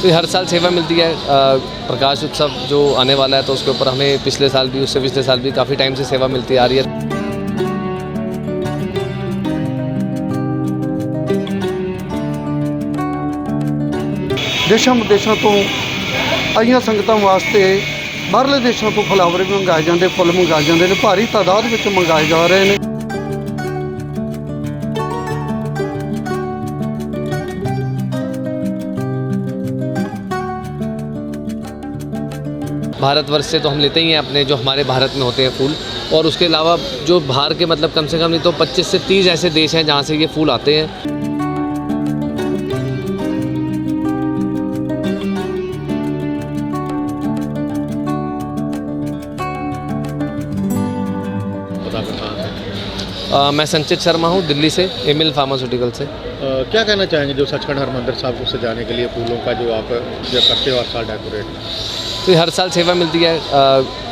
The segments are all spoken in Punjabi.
तो हर साल सेवा मिलती है। प्रकाश उत्सव जो आने वाला है तो उसके ऊपर हमें पिछले साल भी, उससे पिछले साल भी काफ़ी टाइम से सेवा मिलती आ रही है। देशों विदेशों तो आईयां संगतां वास्ते बाहरले देशों तो फ्लावर भी मंगाए जाते, फुੱਲ मंगाए जाते हैं, भारी तादाद में मंगाए जा रहे हैं। भारतवर्ष से तो हम लेते ही हैं अपने, जो हमारे भारत में होते हैं फूल, और उसके अलावा जो बाहर के मतलब कम से कम नहीं तो 25 से 30 ऐसे देश हैं जहाँ से ये फूल आते हैं। मैं संचित शर्मा हूँ, दिल्ली से, एमिल फार्मास्यूटिकल से। क्या कहना चाहेंगे जो सचखंड हरमंदिर साहब को सजाने के लिए फूलों का जो आप जो करते हो हर साल डेकोरेट? तो हर साल सेवा मिलती है।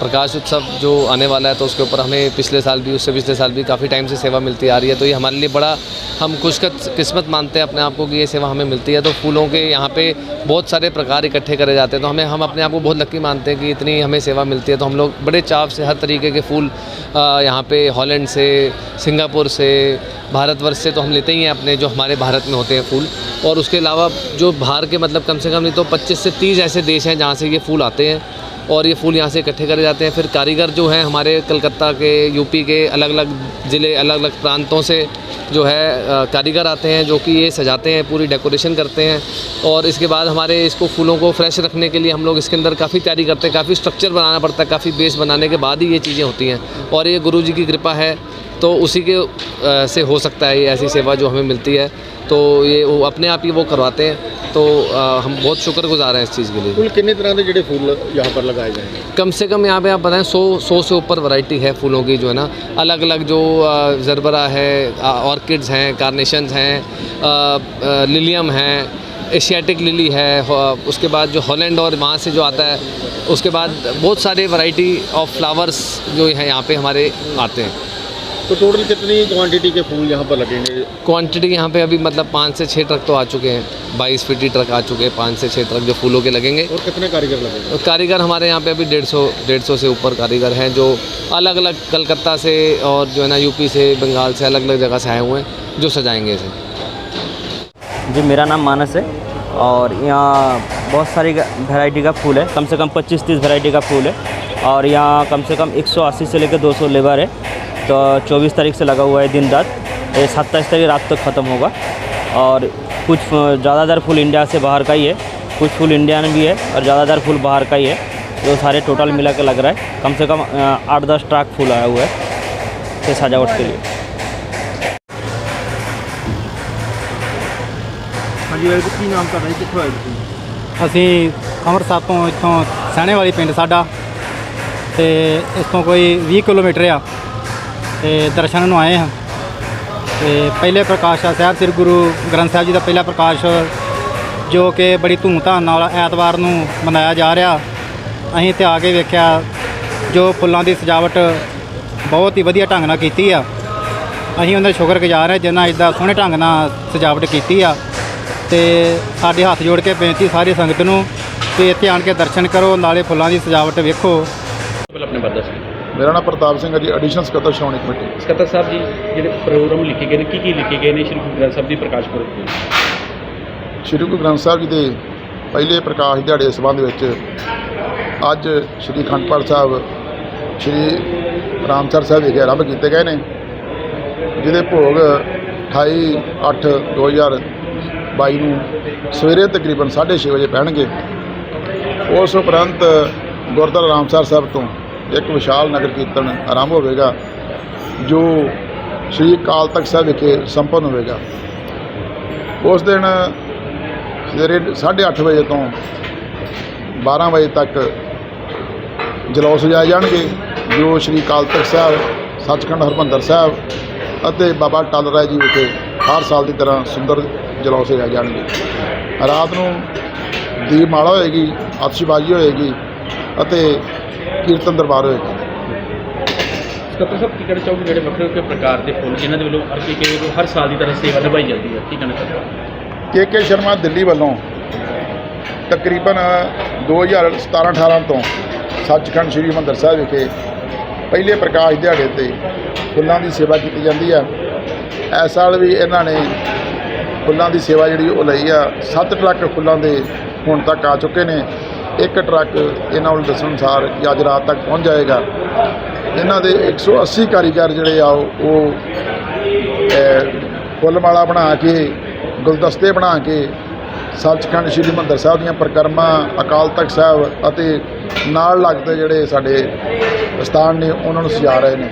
प्रकाश उत्सव जो आने वाला है तो उसके ऊपर हमें पिछले साल भी, उससे पिछले साल भी काफ़ी टाइम से सेवा मिलती आ रही है। तो ये हमारे लिए बड़ा, हम खुशकिस्मत मानते हैं अपने आप को कि ये सेवा हमें मिलती है। तो फूलों के यहाँ पे बहुत सारे प्रकार इकट्ठे करे जाते हैं, तो हम अपने आप को बहुत लकी मानते हैं कि इतनी हमें सेवा मिलती है। तो हम लोग बड़े चाव से हर तरीके के फूल यहाँ पे हॉलैंड से, सिंगापुर से, भारतवर्ष से तो हम लेते ही हैं अपने, जो हमारे भारत में होते हैं फूल, और उसके अलावा जो बाहर के मतलब कम से कम नहीं तो 25 से 30 ऐसे देश हैं जहाँ से ये फूल आते हैं, और ये फूल यहाँ से इकट्ठे करे जाते हैं। फिर कारीगर जो हैं हमारे कलकत्ता के, यूपी के अलग अलग ज़िले, अलग अलग प्रांतों से जो है कारीगर आते हैं जो कि ये सजाते हैं, पूरी डेकोरेशन करते हैं। और इसके बाद हमारे इसको फूलों को फ्रेश रखने के लिए हम लोग इसके अंदर काफ़ी तैयारी करते हैं, काफ़ी स्ट्रक्चर बनाना पड़ता है, काफ़ी बेस बनाने के बाद ही ये चीज़ें होती हैं। और ये गुरु जी की कृपा है, तो उसी के से हो सकता है ये ऐसी सेवा जो हमें मिलती है। तो ये वो अपने आप ही वो करवाते हैं, तो हम बहुत शुक्रगुजार हैं इस चीज़ के लिए। फूल कितने तरह के जो फूल यहाँ पर लगाए जाएंगे? कम से कम यहाँ पे आप बताएं 100 से ऊपर वैरायटी है फूलों की, जो है ना, अलग अलग, जो ज़रबरा है, ऑर्किड्स हैं, कार्नेशंस हैं, लिलियम हैं, एशियाटिक लिली है, उसके बाद जो हॉलैंड और वहाँ से जो आता है, उसके बाद बहुत सारे वैरायटी ऑफ फ्लावर्स जो है यहाँ पे हमारे आते हैं। तो टोटल कितनी क्वांटिटी के फूल यहाँ पर लगेंगे? क्वांटिटी यहाँ पे अभी मतलब 5 से 6 ट्रक तो आ चुके हैं, 22 फीटी ट्रक आ चुके हैं, 5 से 6 ट्रक जो फूलों के लगेंगे। और कितने कारीगर लगेंगे? कारीगर हमारे यहाँ पे अभी 150 से ऊपर कारीगर हैं, जो अलग अलग कलकत्ता से और जो है ना यूपी से, बंगाल से, अलग अलग जगह से आए हुए हैं जो सजाएंगे इसे। जी, मेरा नाम मानस है और यहाँ बहुत सारी वैरायटी का फूल है, कम से कम 25-30 वैरायटी का फूल है। और यहाँ कम से कम 180 से लेकर 200 लेबर है। तो 24 तारीख से लगा हुआ है दिन रात, ये 27 तारीख रात तक ख़त्म होगा। और कुछ ज़्यादातर फूल इंडिया से बाहर का ही है, कुछ फूल इंडियन भी है और ज़्यादातर फूल बाहर का ही है। तो सारे टोटल मिला के लग रहा है कम से कम 8-10 ट्रक फूल आया हुआ है ये सजावट के लिए। हाँ जी, की नाम कर रहे कितों आए? ਅਸੀਂ ਅੰਮ੍ਰਿਤਸਰ ਤੋਂ ਇੱਥੋਂ ਸਹਿਣੇ ਵਾਲੀ ਪਿੰਡ ਸਾਡਾ, ਤੇ ਇਸ ਤੋਂ ਕੋਈ 20 ਕਿਲੋਮੀਟਰ ਆ, ਤੇ ਦਰਸ਼ਨ ਨੂੰ ਆਏ ਹਾਂ। ਤੇ ਪਹਿਲੇ ਪ੍ਰਕਾਸ਼ ਆ ਸਾਹਿਬ ਸ੍ਰੀ ਗੁਰੂ ਗ੍ਰੰਥ ਸਾਹਿਬ ਜੀ ਦਾ ਪਹਿਲਾ ਪ੍ਰਕਾਸ਼, ਜੋ ਕਿ ਬੜੀ ਧੂਮਧਾਮ ਨਾਲ ਐਤਵਾਰ ਨੂੰ ਮਨਾਇਆ ਜਾ ਰਿਹਾ। ਅਸੀਂ ਇੱਥੇ ਆ ਕੇ ਵੇਖਿਆ ਜੋ ਫੁੱਲਾਂ ਦੀ ਸਜਾਵਟ ਬਹੁਤ ਹੀ ਵਧੀਆ ਢੰਗ ਨਾਲ ਕੀਤੀ ਆ। ਅਸੀਂ ਉਹਨਾਂ ਦਾ ਸ਼ੁਕਰਗੁਜ਼ਾਰ ਹਾਂ ਜਿਨ੍ਹਾਂ ਇੱਦਾਂ ਸੋਹਣੇ ਢੰਗ ਨਾਲ ਸਜਾਵਟ ਕੀਤੀ ਆ। ਤੇ ਸਾਡੇ ਹੱਥ ਜੋੜ ਕੇ ਬੇਨਤੀ ਸਾਰੀ ਸੰਗਤ ਨੂੰ ਕਿ ਇੱਥੇ ਆਣ ਕੇ ਦਰਸ਼ਨ ਕਰੋ, ਨਾਲੇ ਫੁੱਲਾਂ ਦੀ ਸਜਾਵਟ ਵੇਖੋ। ਆਪਣੇ ਬਾਰੇ ਦੱਸੋ। ਮੇਰਾ ਨਾਮ ਪ੍ਰਤਾਪ ਸਿੰਘ ਹੈ ਜੀ, ਐਡੀਸ਼ਨਲ ਸਕੱਤਰ ਸ਼੍ਰੋਮਣੀ ਕਮੇਟੀ। ਸਕੱਤਰ ਸਾਹਿਬ ਜੀ, ਜਿਹੜੇ ਪ੍ਰੋਗਰਾਮ ਲਿਖੇ ਗਏ ਨੇ ਕੀ ਲਿਖੇ ਗਏ ਨੇ ਸ਼੍ਰੀ ਗੁਰੂ ਗ੍ਰੰਥ ਸਾਹਿਬ ਦੀ ਪ੍ਰਕਾਸ਼ ਪੁਰਬ ਤੇ? ਸ਼੍ਰੀ ਗੁਰੂ ਗ੍ਰੰਥ ਸਾਹਿਬ ਜੀ ਦੇ ਪਹਿਲੇ ਪ੍ਰਕਾਸ਼ ਦਿਹਾੜੇ ਦੇ ਸੰਬੰਧ ਵਿੱਚ ਅੱਜ ਸ਼੍ਰੀ ਅਖੰਡ ਪਾਠ ਸਾਹਿਬ ਸ਼੍ਰੀ ਰਾਮਸਰ ਸਾਹਿਬ ਵਿਖੇ ਆਰੰਭ ਕੀਤੇ ਗਏ ਨੇ, ਜਿਹਦੇ ਭੋਗ 28/8/2022 ਨੂੰ ਸਵੇਰੇ ਤਕਰੀਬਨ 6:30 ਵਜੇ ਪੈਣਗੇ। ਉਸ ਉਪਰੰਤ ਗੁਰਦੁਆਰਾ ਰਾਮਸਰ ਸਾਹਿਬ ਤੋਂ ਇੱਕ ਵਿਸ਼ਾਲ ਨਗਰ ਕੀਰਤਨ ਆਰੰਭ ਹੋਵੇਗਾ, ਜੋ ਸ਼੍ਰੀ ਅਕਾਲ ਤਖਤ ਸਾਹਿਬ ਵਿਖੇ ਸੰਪੰਨ ਹੋਵੇਗਾ। ਉਸ ਦਿਨ ਸਵੇਰੇ 8:30 ਵਜੇ ਤੋਂ 12 ਵਜੇ ਤੱਕ ਜਲੌਸ ਸਜਾਏ ਜਾਣਗੇ, ਜੋ ਸ਼੍ਰੀ ਅਕਾਲ ਤਖਤ ਸਾਹਿਬ, ਸੱਚਖੰਡ ਹਰਿਮੰਦਰ ਸਾਹਿਬ ਅਤੇ ਬਾਬਾ ਟਲ ਰਾਏ ਜੀ ਵਿਖੇ ਹਰ ਸਾਲ ਦੀ ਤਰ੍ਹਾਂ ਸੁੰਦਰ ਜਲੌਸ ਸਜਾਏ ਜਾਣਗੇ। ਰਾਤ ਨੂੰ ਦੀਪਮਾਲਾ ਹੋਏਗੀ, ਆਤਿਸ਼ਬਾਜ਼ੀ ਹੋਏਗੀ ਅਤੇ ਕੀਰਤਨ ਦਰਬਾਰ ਹੋਏਗਾ। ਸਕੱਤਰ ਸਾਹਿਬ, ਕੀ ਕਹਿਣਾ ਚਾਹੋਗੇ ਜਿਹੜੇ ਵੱਖਰੇ ਵੱਖਰੇ ਪ੍ਰਕਾਰ ਦੇ ਫੁੱਲ ਜਿਨ੍ਹਾਂ ਦੇ ਵੱਲੋਂ ਹਰ ਸਾਲ ਦੀ ਤਰ੍ਹਾਂ ਸੇਵਾ ਨਿਭਾਈ ਜਾਂਦੀ ਹੈ, ਕੀ ਕਹਿਣਾ ਚਾਹੋਗੇ? ਕੇ ਸ਼ਰਮਾ ਦਿੱਲੀ ਵੱਲੋਂ ਤਕਰੀਬਨ 2017-18 ਤੋਂ ਸੱਚਖੰਡ ਸ੍ਰੀ ਹਰਿਮੰਦਰ ਸਾਹਿਬ ਵਿਖੇ ਪਹਿਲੇ ਪ੍ਰਕਾਸ਼ ਦਿਹਾੜੇ ਤੇ ਫੁੱਲਾਂ ਦੀ ਸੇਵਾ ਕੀਤੀ ਜਾਂਦੀ ਹੈ। ਇਸ ਸਾਲ ਵੀ ਇਹਨਾਂ ਨੇ ਫੁੱਲਾਂ ਦੀ ਸੇਵਾ ਜਿਹੜੀ ਉਹ ਲਈ ਆ। 7 ਟਰੱਕ ਫੁੱਲਾਂ ਦੇ ਹੁਣ ਤੱਕ ਆ ਚੁੱਕੇ ਨੇ। 1 ਟਰੱਕ ਇਹਨਾਂ ਵੱਲ ਦੱਸਣ ਅਨੁਸਾਰ ਕਿ ਅੱਜ ਰਾਤ ਤੱਕ ਪਹੁੰਚ ਜਾਏਗਾ। ਇਹਨਾਂ ਦੇ 180 ਕਾਰੀਗਰ ਜਿਹੜੇ ਆ ਉਹ ਫੁੱਲ ਮਾਲਾ ਬਣਾ ਕੇ, ਗੁਲਦਸਤੇ ਬਣਾ ਕੇ ਸੱਚਖੰਡ ਸ੍ਰੀ ਹਰਿਮੰਦਰ ਸਾਹਿਬ ਦੀਆਂ ਪਰਿਕਰਮਾ, ਅਕਾਲ ਤਖਤ ਸਾਹਿਬ ਅਤੇ ਨਾਲ ਲੱਗਦੇ ਜਿਹੜੇ ਸਾਡੇ ਸਥਾਨ ਨੇ ਉਹਨਾਂ ਨੂੰ ਸਜਾ ਰਹੇ ਨੇ।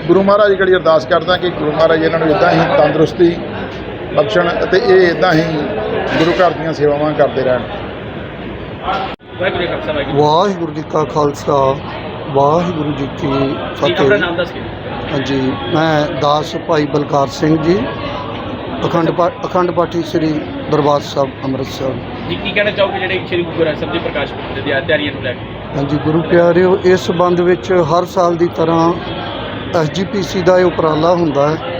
ਗੁਰੂ ਮਹਾਰਾਜ ਜੀ ਕੋਲ ਅਰਦਾਸ ਕਰਦਾ ਕਿ ਗੁਰੂ ਮਹਾਰਾਜ ਇਹਨਾਂ ਨੂੰ ਇੱਦਾਂ ਹੀ ਤੰਦਰੁਸਤੀ ਬਖਸ਼ਣ ਅਤੇ ਇਹ ਇੱਦਾਂ ਹੀ ਗੁਰੂ ਘਰ ਦੀਆਂ ਸੇਵਾਵਾਂ ਕਰਦੇ ਰਹਿਣ। ਵਾਹਿਗੁਰੂ ਜੀ ਕਾ ਖਾਲਸਾ, ਵਾਹਿਗੁਰੂ ਜੀ ਕੀ ਫਤਿਹ। ਹਾਂਜੀ, ਮੈਂ ਦਾਸ ਭਾਈ ਬਲਕਾਰ ਸਿੰਘ ਜੀ, ਅਖੰਡ ਪਾਠੀ ਸ੍ਰੀ ਦਰਬਾਰ ਸਾਹਿਬ ਅੰਮ੍ਰਿਤਸਰ ਜੀ। ਕੀ ਕਹਿਣਾ ਚਾਹੋਗੇ ਜਿਹੜੇ ਸ੍ਰੀ ਗੁਰੂ ਗ੍ਰੰਥ ਸਾਹਿਬ ਦੇ ਪ੍ਰਕਾਸ਼ ਪੁਰਬ ਦੀਆਂ ਤਿਆਰੀਆਂ ਨੂੰ ਲੈ ਕੇ? ਹਾਂਜੀ ਗੁਰੂ ਪਿਆਰਿਓ, ਇਸ ਸੰਬੰਧ ਵਿੱਚ ਹਰ ਸਾਲ ਦੀ ਤਰ੍ਹਾਂ SGPC ਦਾ ਇਹ ਉਪਰਾਲਾ ਹੁੰਦਾ ਹੈ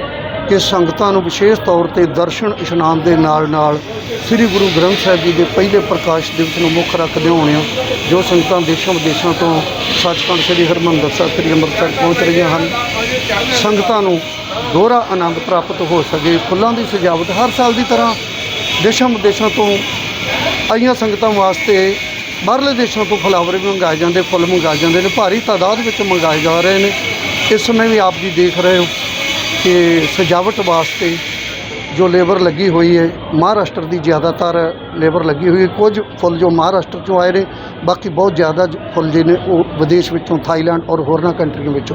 ਕਿ ਸੰਗਤਾਂ ਨੂੰ ਵਿਸ਼ੇਸ਼ ਤੌਰ ਤੇ ਦਰਸ਼ਨ ਇਸ਼ਨਾਨ ਦੇ ਨਾਲ ਨਾਲ ਸ੍ਰੀ ਗੁਰੂ ਗ੍ਰੰਥ ਸਾਹਿਬ ਜੀ ਦੇ ਪਹਿਲੇ ਪ੍ਰਕਾਸ਼ ਦਿਵਸ ਨੂੰ ਮੁੱਖ ਰੱਖਦੇ ਹੋਏ ਜੋ ਸੰਗਤਾਂ ਦੇਸ਼ਾਂ ਵਿਦੇਸ਼ਾਂ ਤੋਂ ਸੱਚਖੰਡ ਸ੍ਰੀ ਹਰਿਮੰਦਰ ਸਾਹਿਬ ਸ੍ਰੀ ਅੰਮ੍ਰਿਤਸਰ ਪਹੁੰਚ ਰਹੀਆਂ ਹਨ, ਸੰਗਤਾਂ ਨੂੰ ਦੋਹਰਾ ਆਨੰਦ ਪ੍ਰਾਪਤ ਹੋ ਸਕੇ। ਫੁੱਲਾਂ ਦੀ ਸਜਾਵਟ ਹਰ ਸਾਲ ਦੀ ਤਰ੍ਹਾਂ ਦੇਸ਼ਾਂ ਵਿਦੇਸ਼ਾਂ ਤੋਂ ਆਈਆਂ ਸੰਗਤਾਂ ਵਾਸਤੇ ਬਾਹਰਲੇ ਦੇਸ਼ਾਂ ਤੋਂ ਫਲਾਵਰ ਵੀ ਮੰਗਾਏ ਜਾਂਦੇ, ਫੁੱਲ ਮੰਗਾਏ ਜਾਂਦੇ ਨੇ, ਭਾਰੀ ਤਾਦਾਦ ਵਿੱਚ ਮੰਗਾਏ ਜਾ ਰਹੇ ਨੇ। ਇਸ ਸਮੇਂ ਵੀ ਆਪ ਜੀ ਦੇਖ ਰਹੇ ਹੋ ਕਿ ਸਜਾਵਟ ਵਾਸਤੇ ਜੋ ਲੇਬਰ ਲੱਗੀ ਹੋਈ ਹੈ, ਮਹਾਰਾਸ਼ਟਰ ਦੀ ਜ਼ਿਆਦਾਤਰ ਲੇਬਰ ਲੱਗੀ ਹੋਈ ਹੈ। ਕੁਝ ਫੁੱਲ ਜੋ ਮਹਾਰਾਸ਼ਟਰ 'ਚੋਂ ਆਏ ਨੇ, ਬਾਕੀ ਬਹੁਤ ਜ਼ਿਆਦਾ ਫੁੱਲ ਜੇ ਨੇ ਉਹ ਵਿਦੇਸ਼ ਵਿੱਚੋਂ, ਥਾਈਲੈਂਡ ਔਰ ਹੋਰਨਾਂ ਕੰਟਰੀਆਂ ਵਿੱਚੋਂ